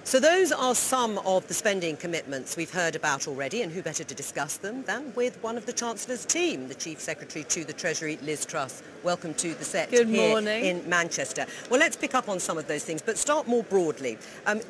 So those are some of the spending commitments we've heard about already, and who better to discuss them than with one of the Chancellor's team, the Chief Secretary to the Treasury, Liz Truss. Welcome to the set Good here morning. in Manchester. Well, let's pick up on some of those things, but start more broadly.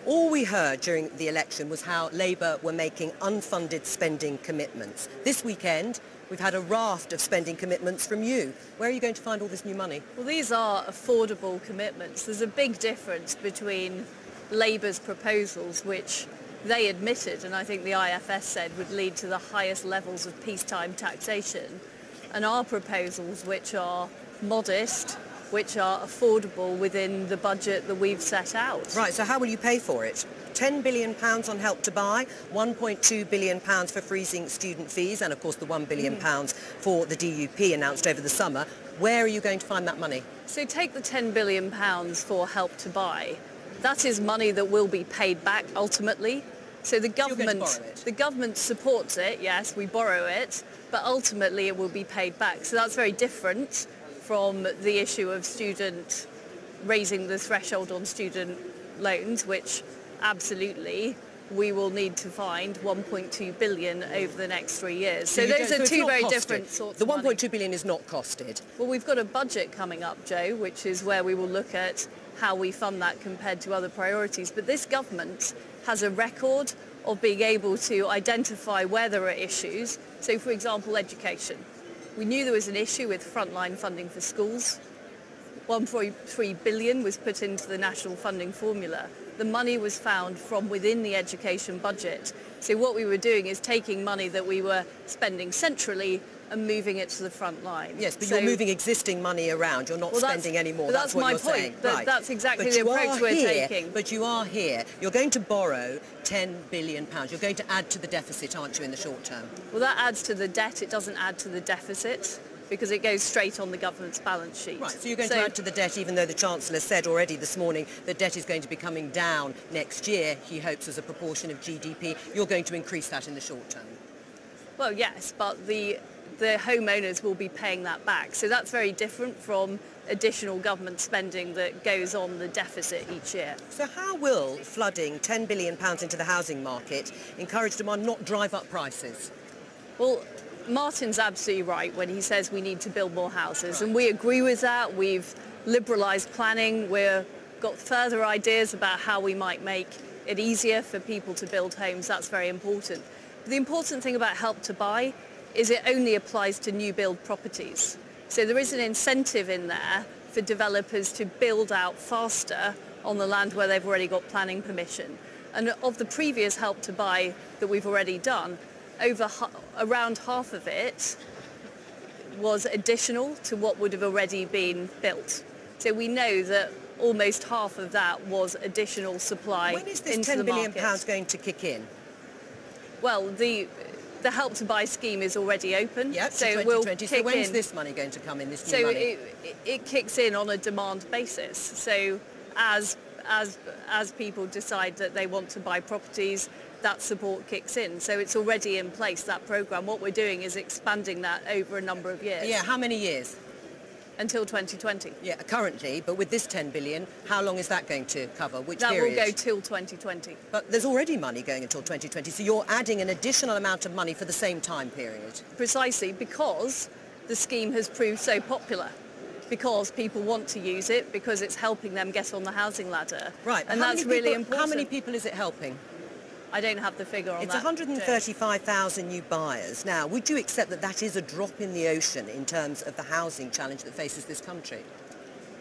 All we heard during the election was how Labour were making unfunded spending commitments. This weekend, we've had a raft of spending commitments from you. Where are you going to find all this new money? Well, these are affordable commitments. There's a big difference between Labour's proposals, which they admitted, and I think the IFS said, would lead to the highest levels of peacetime taxation, and our proposals, which are modest, which are affordable within the budget that we've set out. Right, so how will you pay for it? £10 billion on Help to Buy, £1.2 billion for freezing student fees, and of course the £1 billion for the DUP announced over the summer. Where are you going to find that money? So take the £10 billion for Help to Buy. That is money that will be paid back ultimately. So the government supports it, yes, we borrow it, but ultimately it will be paid back. So that's very different from the issue of raising the threshold on student loans, which absolutely we will need to find 1.2 billion over the next 3 years. So those are two very different sorts of money. The 1.2 billion is not costed. Well, we've got a budget coming up, Joe, which is where we will look at how we fund that compared to other priorities. But this government has a record of being able to identify where there are issues. So, for example, education. We knew there was an issue with frontline funding for schools. 1.3 billion was put into the national funding formula. The money was found from within the education budget. So what we were doing is taking money that we were spending centrally and moving it to the front line. Yes, but you're moving existing money around. You're not spending any more. That's what my you're point. saying. Right. That's exactly the approach we're taking. But you are here. You're going to borrow £10 billion. You're going to add to the deficit, aren't you, in the short term? Well, that adds to the debt. It doesn't add to the deficit, because it goes straight on the government's balance sheet. Right, so you're going to add to the debt, even though the Chancellor said already this morning that debt is going to be coming down next year, he hopes, as a proportion of GDP. You're going to increase that in the short term. Well, yes, but the homeowners will be paying that back. So that's very different from additional government spending that goes on the deficit each year. So how will flooding £10 billion into the housing market encourage demand, not drive up prices? Well, Martin's absolutely right when he says we need to build more houses, and we agree with that. We've liberalised planning. We've got further ideas about how we might make it easier for people to build homes. That's very important. But the important thing about Help to Buy is it only applies to new build properties. So there is an incentive in there for developers to build out faster on the land where they've already got planning permission. And of the previous Help to Buy that we've already done, around half of it was additional to what would have already been built. So we know that almost half of that was additional supply into the market. When is this £10 billion going to kick in? Well, the Help to Buy scheme is already open. Yep, so 2020. So when's in. this money going to come in, this new money? So it kicks in on a demand basis. So as people decide that they want to buy properties, that support kicks in. So it's already in place, that programme. What we're doing is expanding that over a number of years. Yeah, how many years? Until 2020. Yeah, currently, but with this $10 billion, how long is that going to cover? Which period? That will go till 2020. But there's already money going until 2020, so you're adding an additional amount of money for the same time period. Precisely, because the scheme has proved so popular. Because people want to use it, because it's helping them get on the housing ladder. Right. And that's really important. How many people is it helping? I don't have the figure on that. It's 135,000 new buyers. Now, would you accept that that is a drop in the ocean in terms of the housing challenge that faces this country?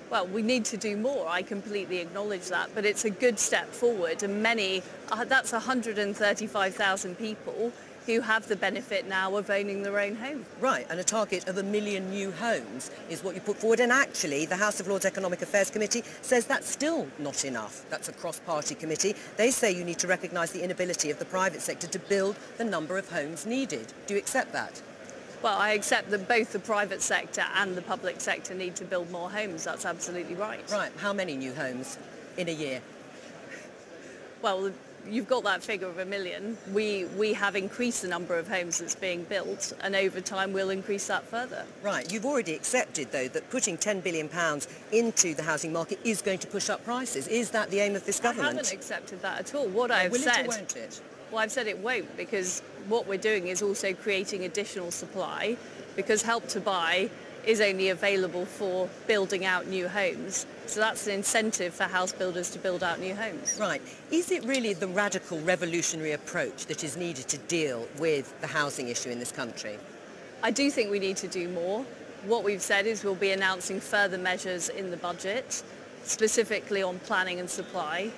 Well, we need to do more. I completely acknowledge that, but it's a good step forward, and that's 135,000 people who have the benefit now of owning their own home. Right, and a target of 1 million new homes is what you put forward. And actually, the House of Lords Economic Affairs Committee says that's still not enough. That's a cross-party committee. They say you need to recognise the inability of the private sector to build the number of homes needed. Do you accept that? Well, I accept that both the private sector and the public sector need to build more homes. That's absolutely right. Right, how many new homes in a year? Well, you've got that figure of 1 million. We have increased the number of homes that's being built, and over time we'll increase that further. Right. You've already accepted, though, that putting £10 billion into the housing market is going to push up prices. Is that the aim of this government? I haven't accepted that at all. What I've said... Will it or won't it? Well, I've said it won't, because what we're doing is also creating additional supply, because Help to Buy is only available for building out new homes. So that's an incentive for house builders to build out new homes. Right. Is it really the radical revolutionary approach that is needed to deal with the housing issue in this country? I do think we need to do more. What we've said is we'll be announcing further measures in the budget, specifically on planning and supply.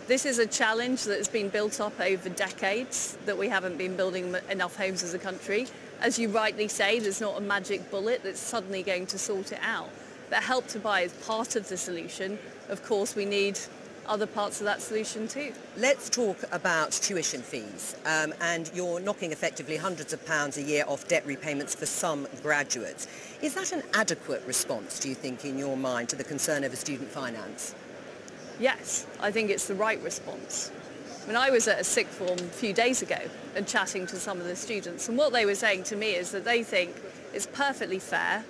This is a challenge that has been built up over decades, that we haven't been building enough homes as a country. As you rightly say, there's not a magic bullet that's suddenly going to sort it out. But Help to Buy is part of the solution. Of course, we need other parts of that solution too. Let's talk about tuition fees. And you're knocking effectively hundreds of pounds a year off debt repayments for some graduates. Is that an adequate response, do you think, in your mind, to the concern over student finance? Yes, I think it's the right response. When I was at a sixth form a few days ago and chatting to some of the students, and what they were saying to me is that they think it's perfectly fair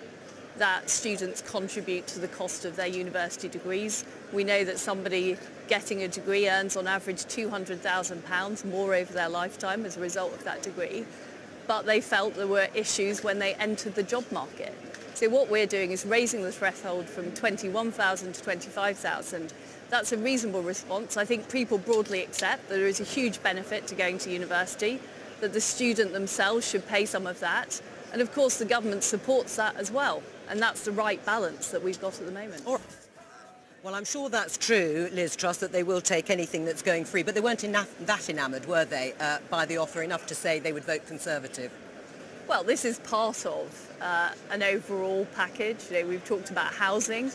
that students contribute to the cost of their university degrees. We know that somebody getting a degree earns on average £200,000 more over their lifetime as a result of that degree, but they felt there were issues when they entered the job market. So what we're doing is raising the threshold from 21,000 to 25,000. That's a reasonable response. I think people broadly accept that there is a huge benefit to going to university, that the student themselves should pay some of that. And of course the government supports that as well. And that's the right balance that we've got at the moment. Well, I'm sure that's true, Liz Truss, that they will take anything that's going free. But they weren't that enamoured, were they, by the offer, enough to say they would vote Conservative? Well, this is part of an overall package. You know, we've talked about housing.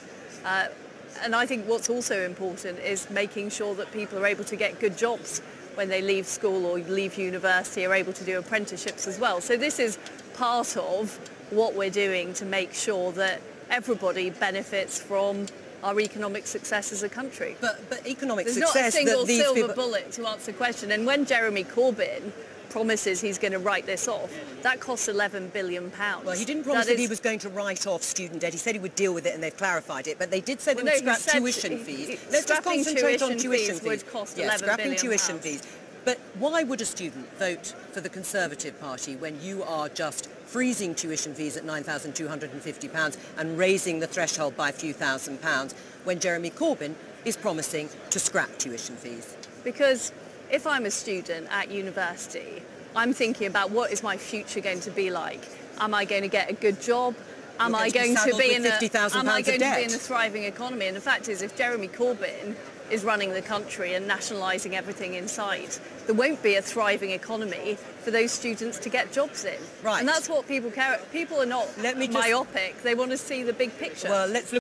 And I think what's also important is making sure that people are able to get good jobs when they leave school or leave university, are able to do apprenticeships as well. So this is part of what we're doing to make sure that everybody benefits from our economic success as a country. But economic There's success... There's not a single silver people... bullet to answer the question. And when Jeremy Corbyn promises he's going to write this off, that costs £11 billion. Well, he didn't promise that he was going to write off student debt. He said he would deal with it, and they've clarified it. But they did say they would scrap tuition fees. Let's just concentrate on tuition fees. Would cost yes, £11 scrapping billion. Tuition fees. But why would a student vote for the Conservative Party when you are just freezing tuition fees at £9,250 and raising the threshold by a few £1,000s when Jeremy Corbyn is promising to scrap tuition fees? Because if I'm a student at university, I'm thinking about what is my future going to be like. Am I going to get a good job? Am I going to be in a thriving economy? And the fact is, if Jeremy Corbyn is running the country and nationalising everything in sight, there won't be a thriving economy for those students to get jobs in. Right. And that's what people care. People are not myopic. They want to see the big picture. Well, let's look